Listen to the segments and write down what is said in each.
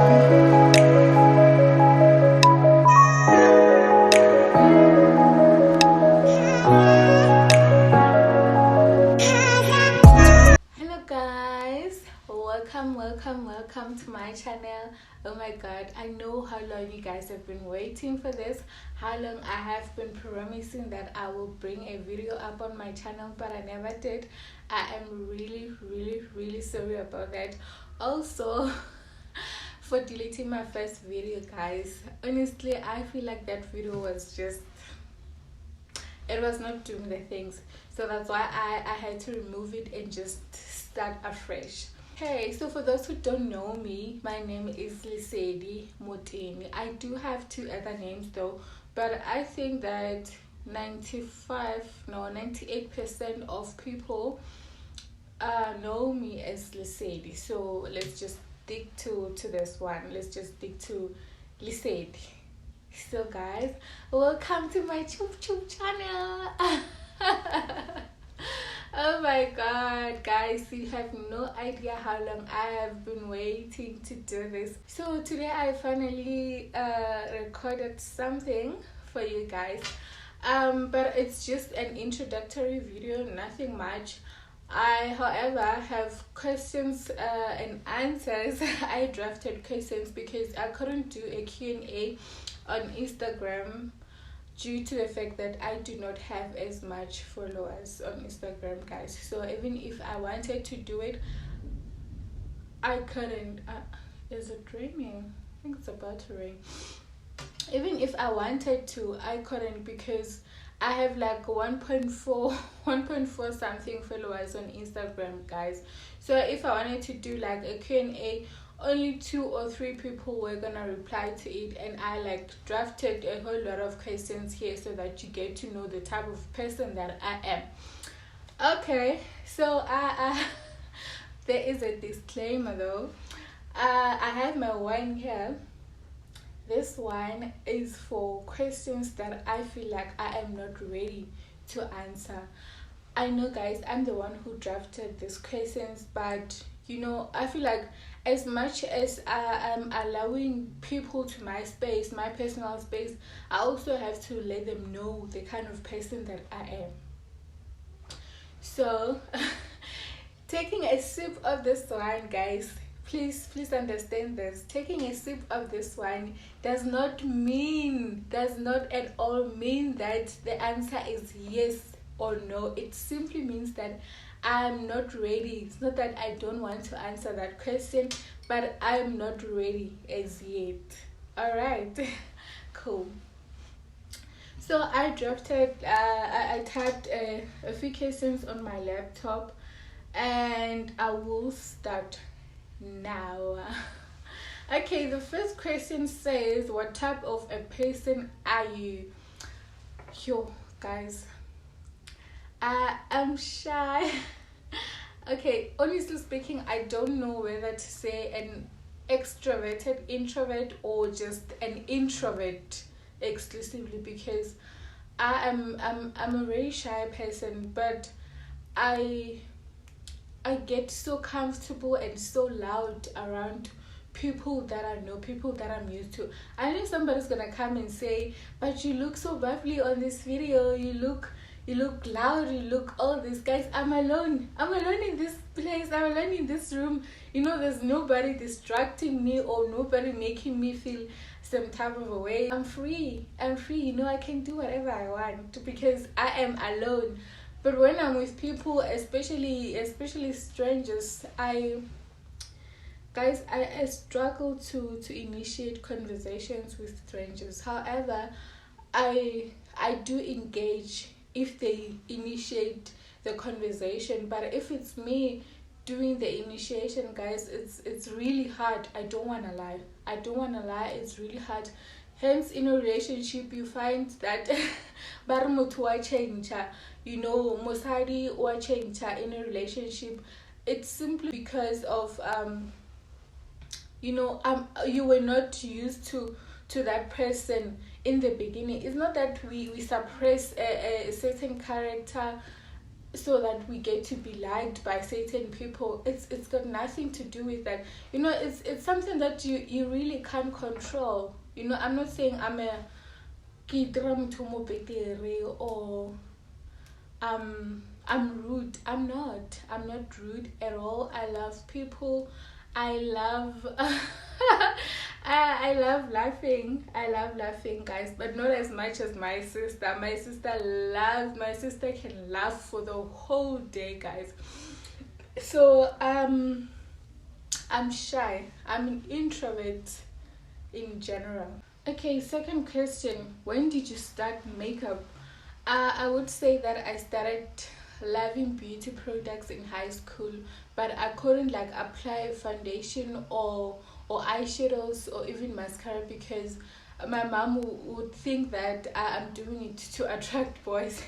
Hello guys, welcome to my channel. Oh my god, I know how long you guys have been waiting for this, how long I have been promising that I will bring a video up on my channel, but I never did. I am really sorry about that. Also for deleting my first video, guys. Honestly, I feel like that video was just, it was not doing the things, so that's why I had to remove it and just start afresh. Okay, so for those who don't know me, my name is Lesedi Motini. I do have two other names though, but I think that 98% of people know me as Lesedi. So let's just stick to this one. Let's just stick to Lesedi. So guys, welcome to my YouTube channel. Oh my god, guys, you have no idea how long I have been waiting to do this. So today I finally recorded something for you guys, but it's just an introductory video, nothing much. I, however, have questions and answers. I drafted questions because I couldn't do a Q&A on Instagram due to the fact that I do not have as much followers on Instagram, guys. So even if I wanted to do it, I couldn't. Is it raining? I think it's about to rain. Even if I wanted to, I couldn't because I have like 1.4 something followers on Instagram, guys. So if I wanted to do like a Q&A, only 2 or 3 people were gonna reply to it, and I like drafted a whole lot of questions here so that you get to know the type of person that I am. Okay, so there is a disclaimer though. I have my wine here. This one is for questions that I feel like I am not ready to answer. I know, guys, I'm the one who drafted these questions, but you know, I feel like as much as I am allowing people to my space, my personal space, I also have to let them know the kind of person that I am. So taking a sip of this wine, guys, please understand this. Taking a sip of this wine does not at all mean that the answer is yes or no. It simply means that I'm not ready. It's not that I don't want to answer that question, but I'm not ready as yet. Alright. Cool. So I drafted, I typed a few questions on my laptop, and I will start now. Okay, the first question says, what type of a person are you? Yo, guys, I am shy. Okay, honestly speaking, I don't know whether to say an extroverted introvert or just an introvert exclusively, because I'm a very shy person, but I get so comfortable and so loud around people that I know, people that I'm used to. I know somebody's gonna come and say, but you look so bubbly on this video, you look loud, you look all this. Guys, I'm alone in this place, I'm alone in this room. You know, there's nobody distracting me or nobody making me feel some type of a way. I'm free, you know, I can do whatever I want because I am alone. But when I'm with people, especially strangers, I struggle to initiate conversations with strangers. However, I do engage if they initiate the conversation, but if it's me doing the initiation, guys, it's really hard. I don't wanna lie, it's really hard. Hence, in a relationship, you find that bar motho wa change, you know, mosadi wa change in a relationship. It's simply because of you know, you were not used to that person in the beginning. It's not that we suppress a certain character so that we get to be liked by certain people. It's got nothing to do with that. It's something that you really can't control. I'm not saying I'm a or I'm rude. I'm not rude at all. I love people. I love I love laughing. I love laughing, guys, but not as much as my sister. My sister can laugh for the whole day, guys. So I'm shy. I'm an introvert in general. Okay, second question. When did you start makeup? I would say that I started loving beauty products in high school, but I couldn't like apply foundation or eyeshadows or even mascara because my mom would think that I'm doing it to attract boys.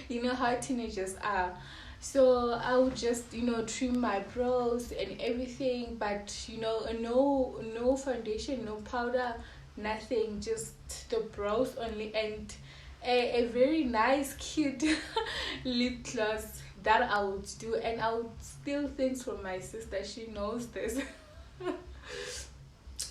You know how teenagers are. So I would just trim my brows and everything, but no foundation, no powder, nothing, just the brows only, and a very nice cute lip gloss that I would do. And I would steal things from my sister, she knows this.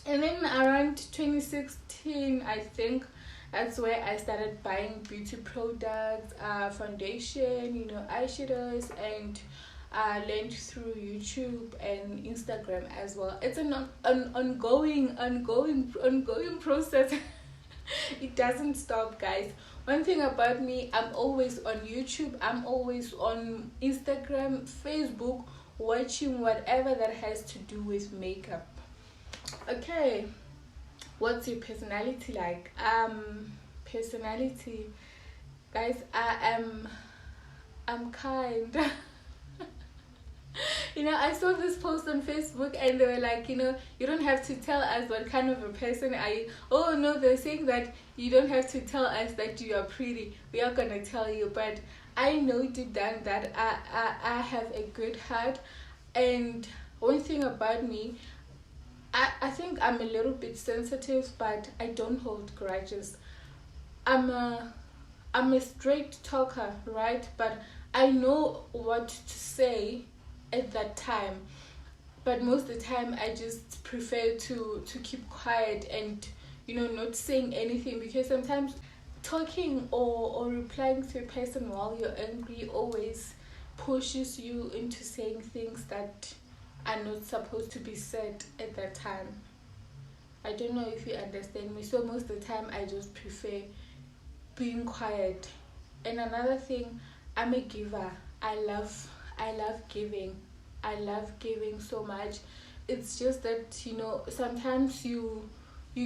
And then around 2016, I think, that's where I started buying beauty products, foundation, eyeshadows, and I learned through YouTube and Instagram as well. It's an ongoing process. It doesn't stop, guys. One thing about me, I'm always on YouTube, I'm always on Instagram, Facebook, watching whatever that has to do with makeup. Okay, what's your personality like? Personality, guys, I'm kind. I saw this post on Facebook and they were like, you don't have to tell us what kind of a person are you. Oh no, they're saying that you don't have to tell us that you are pretty. We are gonna tell you. But I know deep down that I have a good heart. And one thing about me, I think I'm a little bit sensitive, but I don't hold grudges. I'm a straight talker, right? But I know what to say at that time, but most of the time I just prefer to keep quiet and not saying anything, because sometimes talking or replying to a person while you're angry always pushes you into saying things that are not supposed to be said at that time. I don't know if you understand me. So most of the time I just prefer being quiet. And another thing, I'm a giver. I love giving. I love giving so much. It's just that sometimes you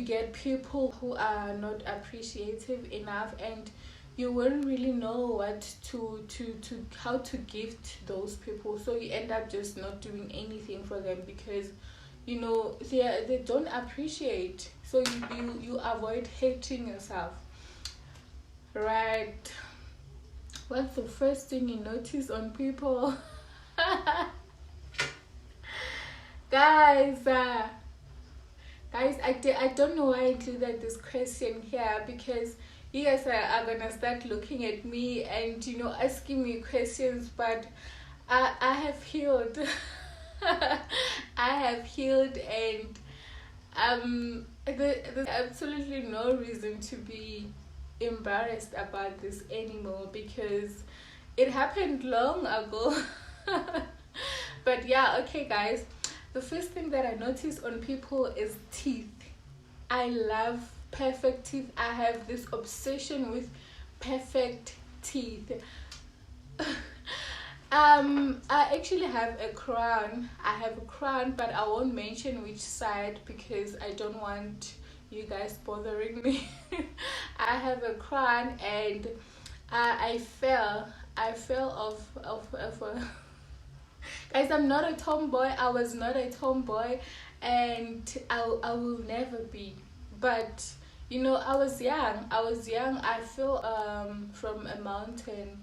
get people who are not appreciative enough, and you won't really know what to how to gift those people. So you end up just not doing anything for them because they don't appreciate. So you avoid hating yourself, right? What's the first thing you notice on people? Guys, I don't know why I included this question here, because you guys are gonna start looking at me and asking me questions, but I have healed. I have healed, and there's absolutely no reason to be embarrassed about this anymore, because it happened long ago. But yeah, okay guys, the first thing that I notice on people is teeth. I love perfect teeth. I have this obsession with perfect teeth. I actually have a crown. But I won't mention which side because I don't want you guys bothering me. I have a crown, and I fell of a guys, I'm not a tomboy. I was not a tomboy, and I will never be. But I was young. I fell from a mountain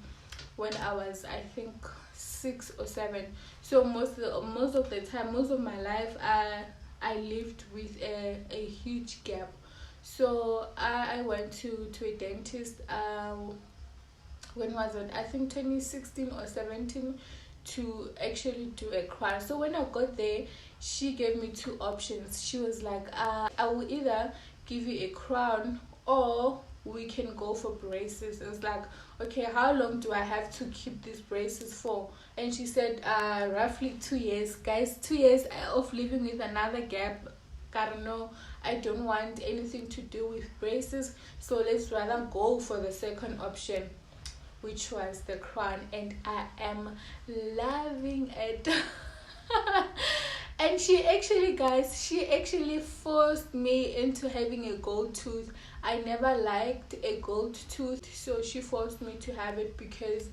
when I was, I think, 6 or 7. So most of the time, most of my life, I lived with a huge gap. So I went to a dentist when was it? I think 2016 or 17 to actually do a crown. So when I got there, she gave me two options. She was like, I will either give you a crown or we can go for braces. It was like, okay, how long do I have to keep these braces for? And she said, roughly 2 years. Guys, 2 years of living with another gap. I don't know, I don't want anything to do with braces, so let's rather go for the second option, which was the crown, and I am loving it. And she actually forced me into having a gold tooth. I never liked a gold tooth, so she forced me to have it because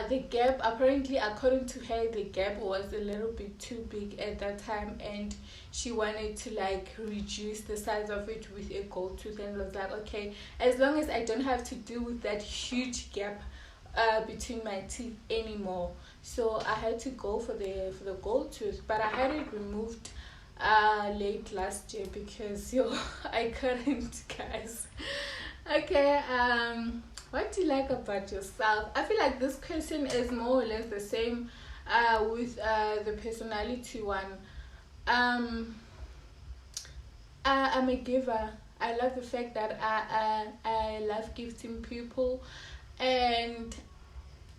the gap, apparently according to her, the gap was a little bit too big at that time, and she wanted to like reduce the size of it with a gold tooth, and was like, okay, as long as I don't have to deal with that huge gap between my teeth anymore. So I had to go for the gold tooth, but I had it removed late last year because I couldn't, guys. Okay, what do you like about yourself? I feel like this question is more or less the same with the personality one. I'm a giver. I love the fact that I love gifting people, and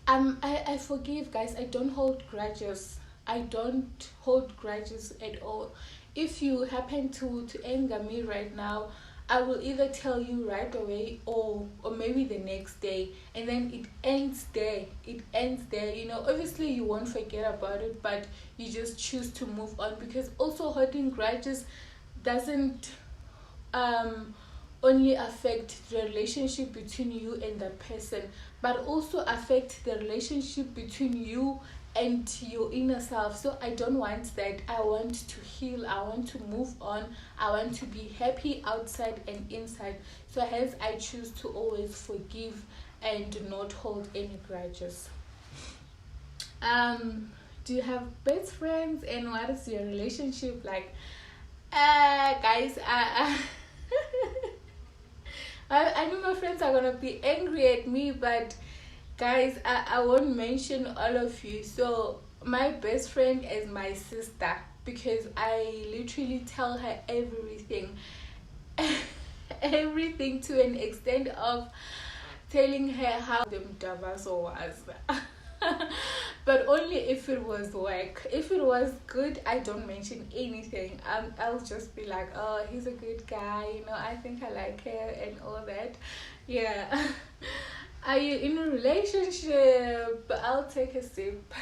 I forgive, guys. I don't hold grudges. I don't hold grudges at all. If you happen to anger me right now, I will either tell you right away or maybe the next day, and then it ends there. Obviously you won't forget about it, but you just choose to move on, because also holding grudges doesn't only affect the relationship between you and that person, but also affect the relationship between you and your inner self. So I don't want that. I want to heal. I want to move on. I want to be happy outside and inside. So hence I choose to always forgive and not hold any grudges. Do you have best friends, and what is your relationship like? Guys, I know my friends are gonna be angry at me, but guys, I won't mention all of you. So my best friend is my sister, because I literally tell her everything. Everything, to an extent of telling her how the Davaso was. But only if it was work. If it was good, I don't mention anything. I'll just be like, oh, he's a good guy, I think I like her and all that. Yeah. Are you in a relationship? I'll take a sip.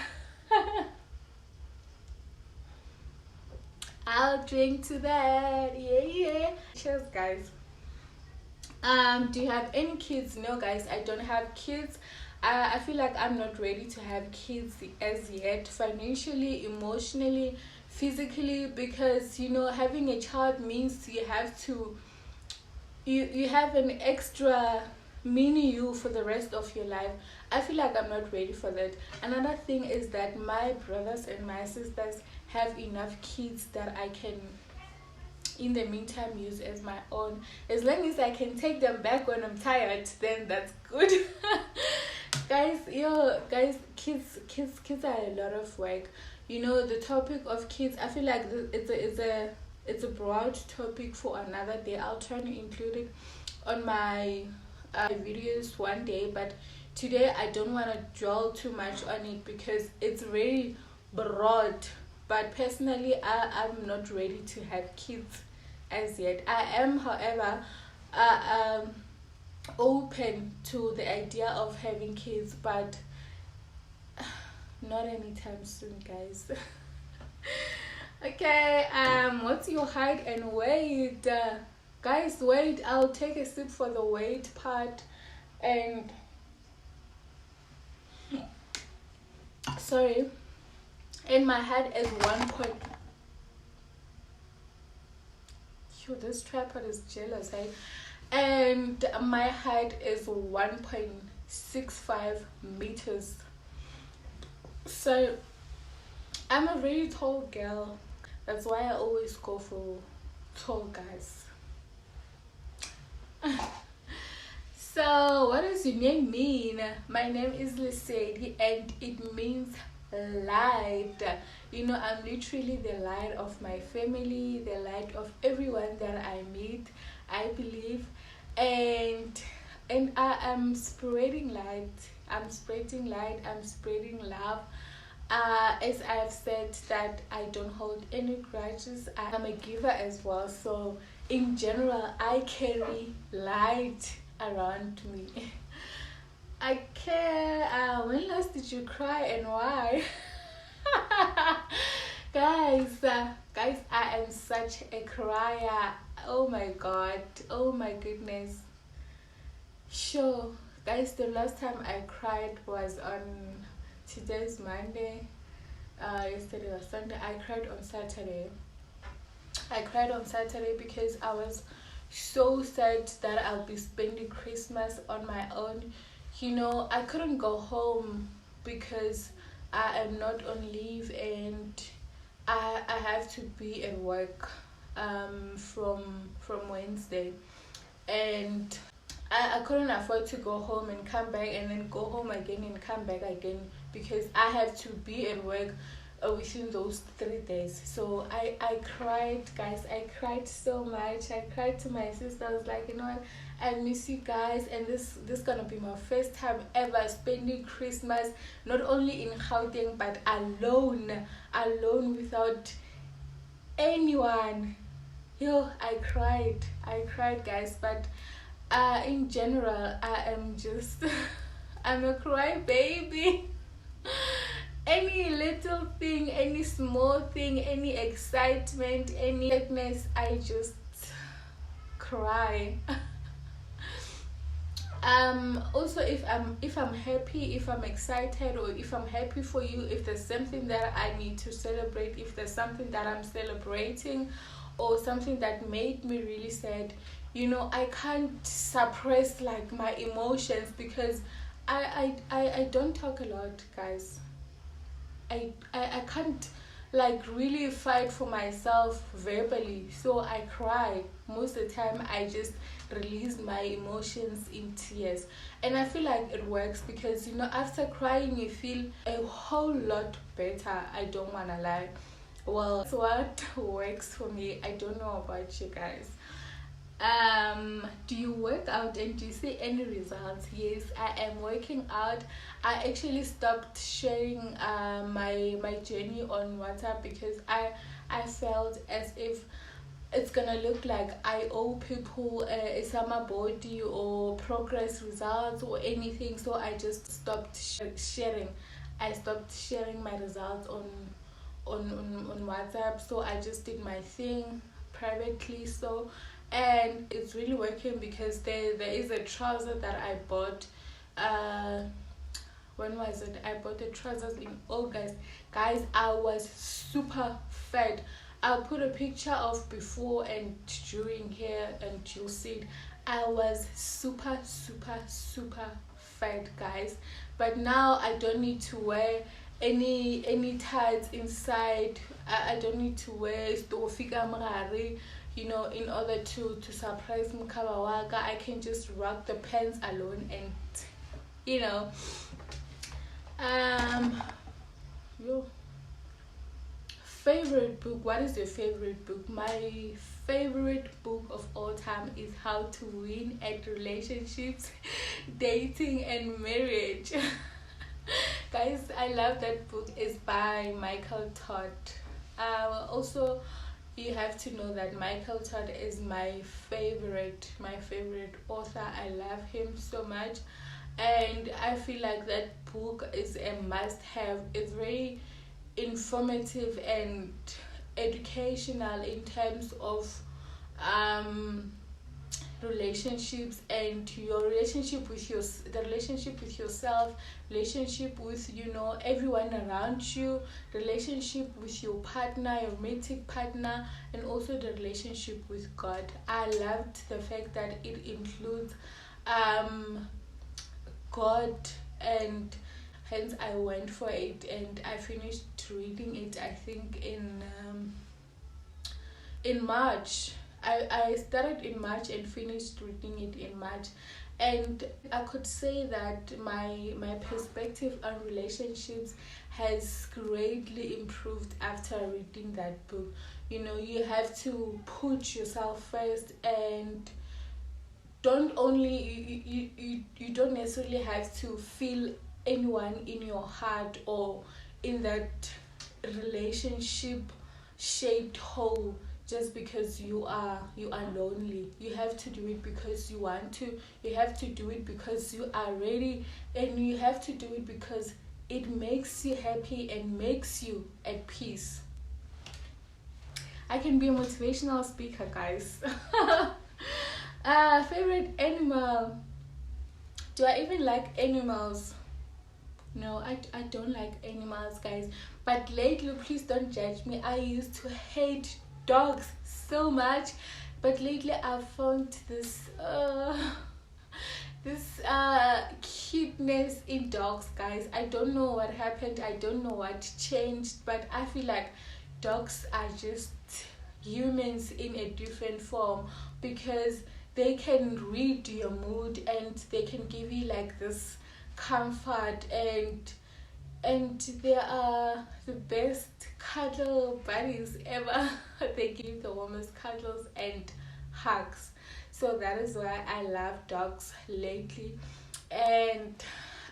I'll drink to that. Yeah. Cheers, guys. Do you have any kids? No, guys, I don't have kids. I feel like I'm not ready to have kids as yet, financially, emotionally, physically, because having a child means you have to you have an extra mini you for the rest of your life. I feel like I'm not ready for that. Another thing is that my brothers and my sisters have enough kids that I can in the meantime use as my own. As long as I can take them back when I'm tired, then that's good. Guys, kids are a lot of work. The topic of kids, I feel like it's a broad topic for another day. I'll try to include it on my videos one day, but today I don't want to dwell too much on it because it's very broad. But personally, I'm not ready to have kids as yet. I am, however, open to the idea of having kids, but not anytime soon, guys. Okay, what's your height and weight? Guys, weight, I'll take a sip for the weight part. And sorry, and my height is 1 point. This tripod is jealous, eh? And my height is 1.65 meters. So I'm a very tall girl. That's why I always go for tall guys. So what does your name mean? My name is Lesedi and it means light. You know, I'm literally the light of my family, the light of everyone that I meet, I believe. And I am spreading light. I'm spreading light. I'm spreading love. As I've said that I don't hold any grudges. I'm a giver as well. So in general, I carry light around me. I care. When last did you cry and why? Guys, I am such a crier. Oh my god. Oh my goodness. Sure, guys, the last time I cried was on today's Monday. Yesterday was Sunday. I cried on Saturday. I cried on Saturday because I was so sad that I'll be spending Christmas on my own. You know, I couldn't go home because I am not on leave and I have to be at work from Wednesday, and I couldn't afford to go home and come back and then go home again and come back again because I have to be at work within those 3 days. So I cried, guys. I cried so much. I cried to my sister. I was like, you know what, I miss you guys, and this gonna be my first time ever spending Christmas not only in Gauteng but alone without anyone. Yo, I cried, guys. But in general, I am just I'm a cry baby. Any little thing, any small thing, any excitement, any sadness, I just cry. Also, if I'm happy, if I'm excited, or if I'm happy for you, if there's something that I need to celebrate, if there's something that I'm celebrating, or something that made me really sad, you know, I can't suppress like my emotions because I don't talk a lot, guys. I can't like really fight for myself verbally, so I cry. Most of the time I just release my emotions in tears, and I feel like it works because, you know, after crying you feel a whole lot better. I don't wanna lie. Well, that's what works for me. I don't know about you guys. Do you work out and do you see any results? Yes, I am working out. I actually stopped sharing my journey on WhatsApp because I felt as if it's gonna look like I owe people a summer body or progress results or anything. So I just stopped sharing. I stopped sharing my results on WhatsApp. So I just did my thing privately. So, and it's really working because there is a trouser that I bought. When was it? I bought the trousers in August. Guys, I was super fat. I'll put a picture of before and during here and you'll see it. I was super fat, guys. But now I don't need to wear any tights inside. I don't need to wear stofika mrari, you know, in order to surprise mkaba waka. I can just rock the pants alone and, you know. Yo. Favorite book. What is your favorite book? My favorite book of all time is How to Win at Relationships, Dating and Marriage. Guys, I love that book. It's by Michael Todd. Also, you have to know that Michael Todd is my favorite author. I love him so much, and I feel like that book is a must-have. It's very informative and educational in terms of relationships and your relationship with the relationship with yourself, relationship with, you know, everyone around you, relationship with your partner, your romantic partner, and also the relationship with God. I loved the fact that it includes God, and hence I went for it, and I finished reading it, I think in March. I started in March and finished reading it in March, And I could say that my perspective on relationships has greatly improved after reading that book. You have to put yourself first, and don't only you don't necessarily have to feel anyone in your heart or in that relationship shaped hole just because you are lonely. You have to do it because you want to. You have to do it because you are ready, and you have to do it because it makes you happy and makes you at peace. I can be a motivational speaker, guys. Favorite animal. Do I even like animals? No, I don't like animals, guys. But lately, please don't judge me, I used to hate dogs so much. But lately, I've found this cuteness in dogs, guys. I don't know what happened. I don't know what changed. But I feel like dogs are just humans in a different form, because they can read your mood and they can give you like this comfort, and they are the best cuddle buddies ever. They give the warmest cuddles and hugs. So that is why I love dogs lately, and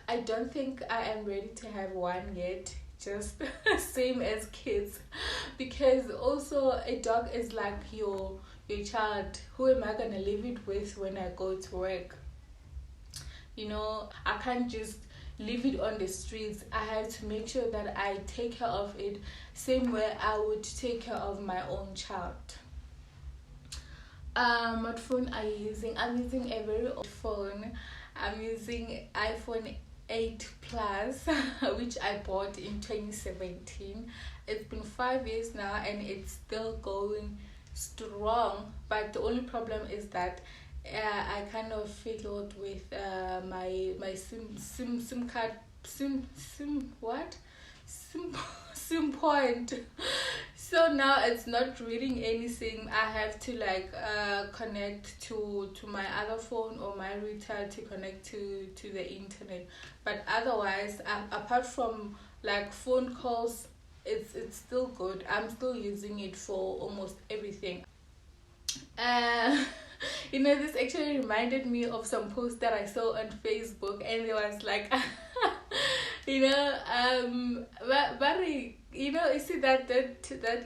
I don't think I am ready to have one yet, just same as kids, because also a dog is like your child. Who am I gonna leave it with when I go to work? I can't just leave it on the streets. I have to make sure that I take care of it, same way I would take care of my own child. What phone are you using? I'm using a very old phone. I'm using iPhone 8 Plus, which I bought in 2017. It's been 5 years now and it's still going strong. But the only problem is that I kind of fiddled with my SIM card, SIM point. So now it's not reading anything. I have to connect to my other phone or my router to connect to the internet. But otherwise, apart from like phone calls, it's still good. I'm still using it for almost everything. This actually reminded me of some posts that I saw on Facebook, and there was like, you see that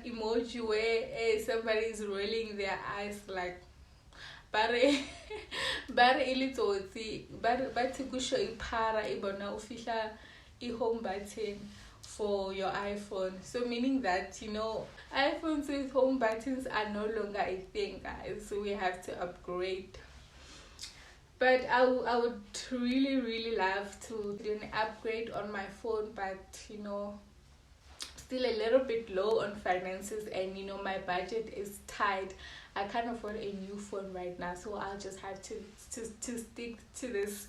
emoji where somebody is rolling their eyes like, bare ilitsotsi, bathi kusho iphara ibona ufihla i-home button for your iPhone. So meaning that, iPhones with home buttons are no longer a thing, guys. So we have to upgrade. But I would really, really love to do an upgrade on my phone, but still a little bit low on finances, and my budget is tight. I can't afford a new phone right now, so I'll just have to stick to this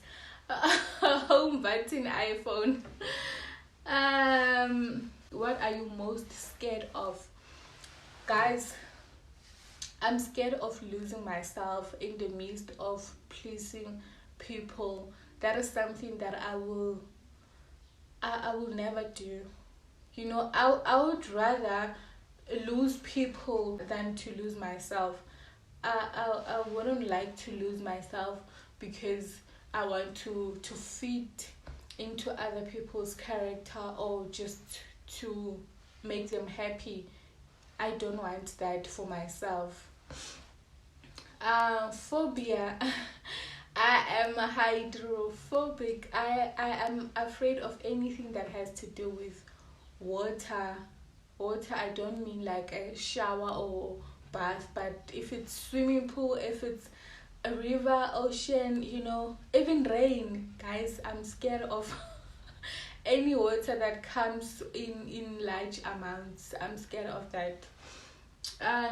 home button iPhone. What are you most scared of? Guys, I'm scared of losing myself in the midst of pleasing people. That is something that I will never do. I would rather lose people than to lose myself. I wouldn't like to lose myself because I want to fit into other people's character or just to make them happy. I don't want that for myself. Phobia. I am hydrophobic. I am afraid of anything that has to do with water. I don't mean like a shower or bath, but if it's swimming pool, if it's a river, ocean, even rain, guys, I'm scared of any water that comes in large amounts. I'm scared of that.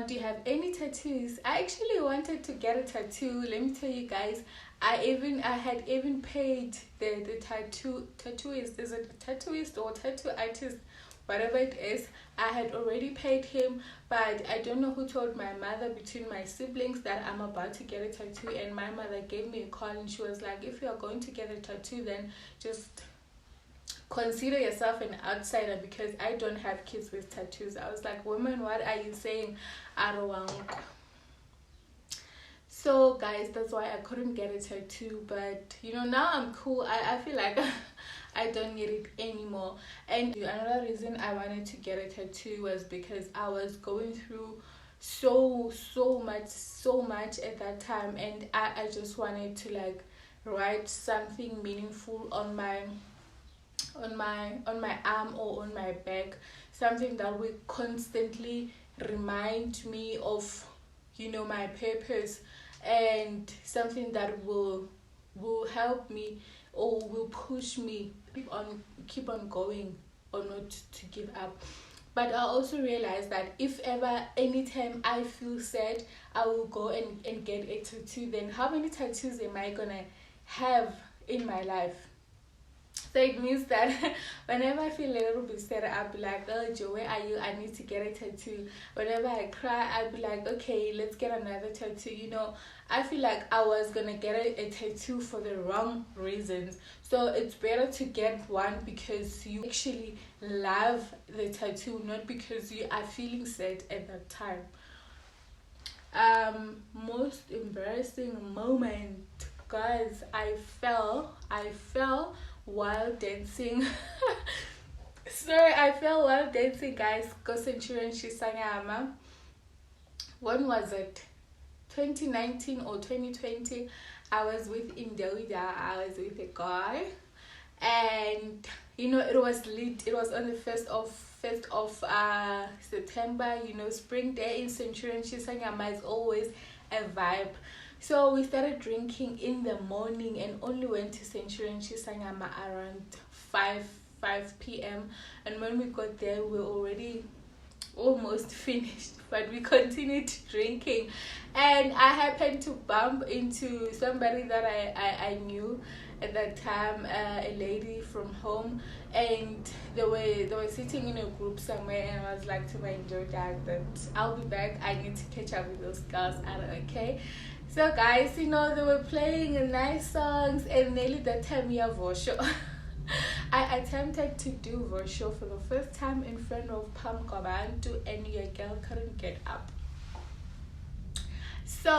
Do you have any tattoos? I actually wanted to get a tattoo. Let me tell you guys, I had even paid the tattooist. Is it a tattooist or tattoo artist? whatever it is. I had already paid him, but I don't know who told my mother between my siblings that I'm about to get a tattoo, and my mother gave me a call and she was like, if you are going to get a tattoo, then just consider yourself an outsider, because I don't have kids with tattoos. I was like, woman, what are you saying? So guys, that's why I couldn't get a tattoo. But now I'm cool. I feel like I don't need it anymore. And another reason I wanted to get a tattoo was because I was going through so much at that time, and I just wanted to like write something meaningful on my arm or on my back, something that will constantly remind me of my purpose, and something that will help me or will push me keep on going, or not to give up. But I also realized that if ever anytime I feel sad, I will go and get a tattoo. Then how many tattoos am I gonna have in my life? So it means that whenever I feel a little bit sad, I'll be like, oh Joe, where are you? I need to get a tattoo. Whenever I cry, I'll be like, okay, let's get another tattoo. I feel like I was gonna get a tattoo for the wrong reasons. So it's better to get one because you actually love the tattoo, not because you are feeling sad at that time. Most embarrassing moment, guys, I fell while dancing. Sorry, I fell while dancing, guys. Shisangama. When was it? 2019 or 2020? I was with Indowida. I was with a guy, and it was lit. It was on the 1st of September. Spring day in Centurion Shisangama is always a vibe. So we started drinking in the morning and only went to Centurion Shisangama around 5 p.m. And when we got there, we were already almost finished, but we continued drinking. And I happened to bump into somebody that I knew at that time, a lady from home, and they were sitting in a group somewhere, and I was like to my dad that I'll be back, I need to catch up with those girls. Okay. So guys, they were playing nice songs, and nearly the time you have Vosho. I attempted to do Vosho for the first time in front of Pam Kabantu, and your girl couldn't get up. So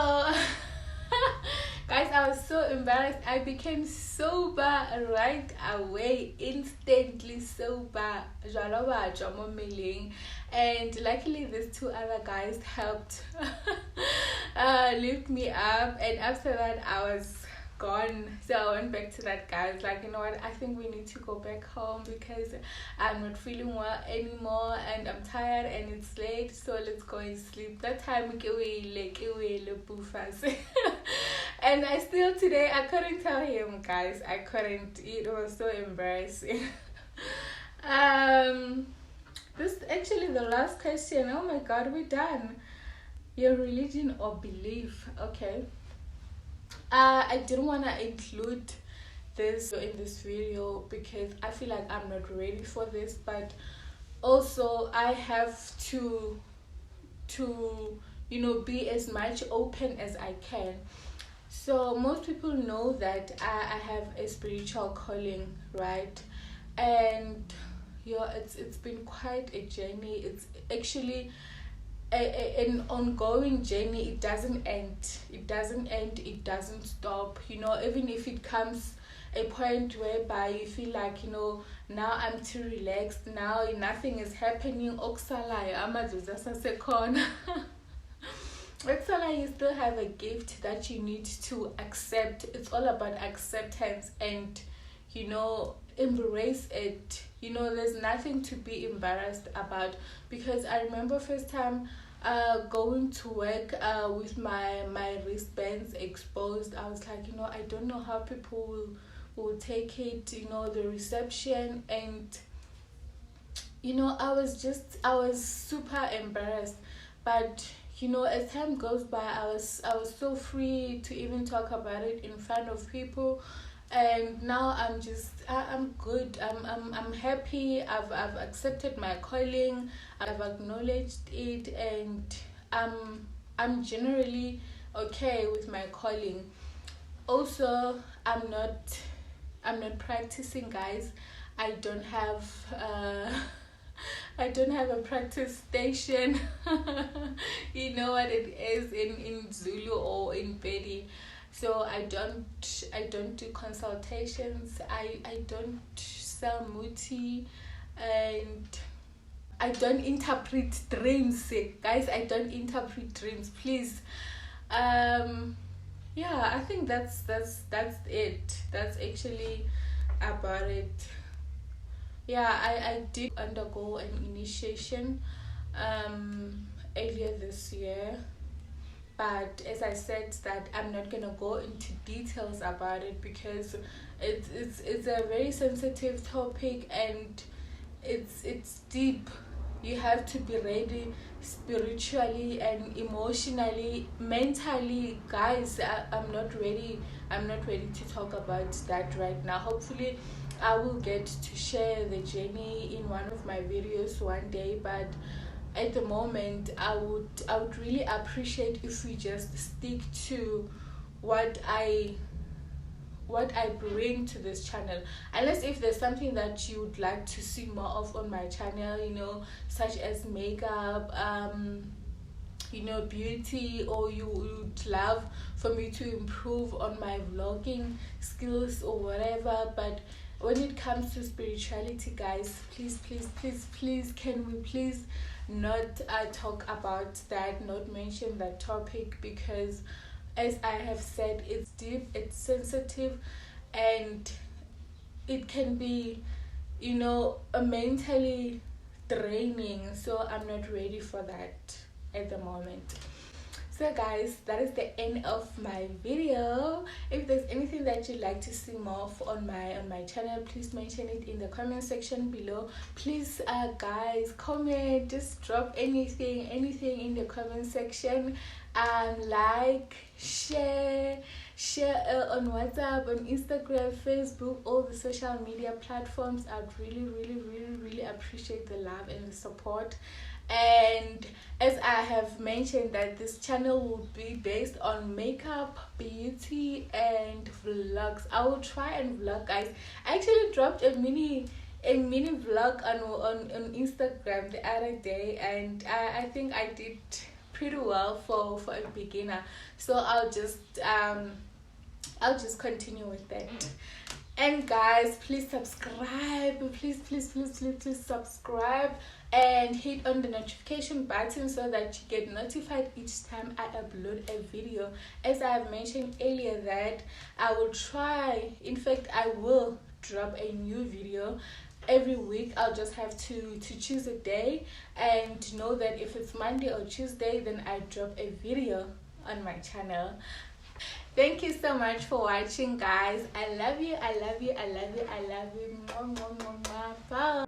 guys, I was so embarrassed. I became sober right away, instantly sober. And luckily these two other guys helped lift me up, and after that I was gone. So I went back to that guy. I was like, you know what, I think we need to go back home because I'm not feeling well anymore and I'm tired and it's late, so let's go and sleep. That time and I still today I couldn't tell him, guys. I couldn't. It was so embarrassing. This is actually the last question. Oh my god, we're done. Your religion or belief. Okay. I didn't want to include this in this video because I feel like I'm not ready for this, but also I have to be as much open as I can. So most people know that I have a spiritual calling, right? And it's been quite a journey. It's actually an ongoing journey. It doesn't end, it doesn't stop. Even if it comes a point whereby you feel like, now I'm too relaxed, now nothing is happening, you still have a gift that you need to accept. It's all about acceptance and embrace it. There's nothing to be embarrassed about, because I remember first time going to work with my wristbands exposed. I was like, I don't know how people will take it, the reception, and I was super embarrassed. But as time goes by, I was so free to even talk about it in front of people. and now I'm good. I'm happy. I've accepted my calling. I've acknowledged it, and I'm generally okay with my calling. Also, I'm not practicing, guys. I don't have I don't have a practice station. You know what it is in Zulu or in Pedi. So I don't do consultations. I don't sell muti, and I don't interpret dreams, guys. I don't interpret dreams, please. Yeah, I think that's it. That's actually about it. Yeah, I did undergo an initiation earlier this year, but as I said, that I'm not gonna go into details about it because it's a very sensitive topic, and it's deep. You have to be ready spiritually and emotionally, mentally, guys. I'm not ready to talk about that right now. Hopefully I will get to share the journey in one of my videos one day, but at the moment I would really appreciate if we just stick to what I bring to this channel, unless if there's something that you would like to see more of on my channel, such as makeup, beauty, or you would love for me to improve on my vlogging skills or whatever. But when it comes to spirituality, guys, please, can we please not talk about that, not mention that topic, because as I have said, it's deep, it's sensitive, and it can be, mentally draining. So I'm not ready for that at the moment. So guys, that is the end of my video. If there's anything that you'd like to see more of on my channel, please mention it in the comment section below. Please guys, comment, just drop anything in the comment section. Like, share on WhatsApp, on Instagram, Facebook, all the social media platforms. I'd really appreciate the love and the support. And as I have mentioned, that this channel will be based on makeup, beauty, and vlogs. I will try and vlog, guys. I actually dropped a mini vlog on Instagram the other day, and I think I did pretty well for a beginner. So I'll just continue with that. And guys, please subscribe. Please subscribe and hit on the notification button so that you get notified each time I upload a video. As I have mentioned earlier, that I will try, in fact I will drop a new video every week. I'll just have to choose a day and know that if it's Monday or Tuesday, then I drop a video on my channel. Thank you so much for watching, guys. I love you. Mwah, mwah, mwah, mwah. Bye.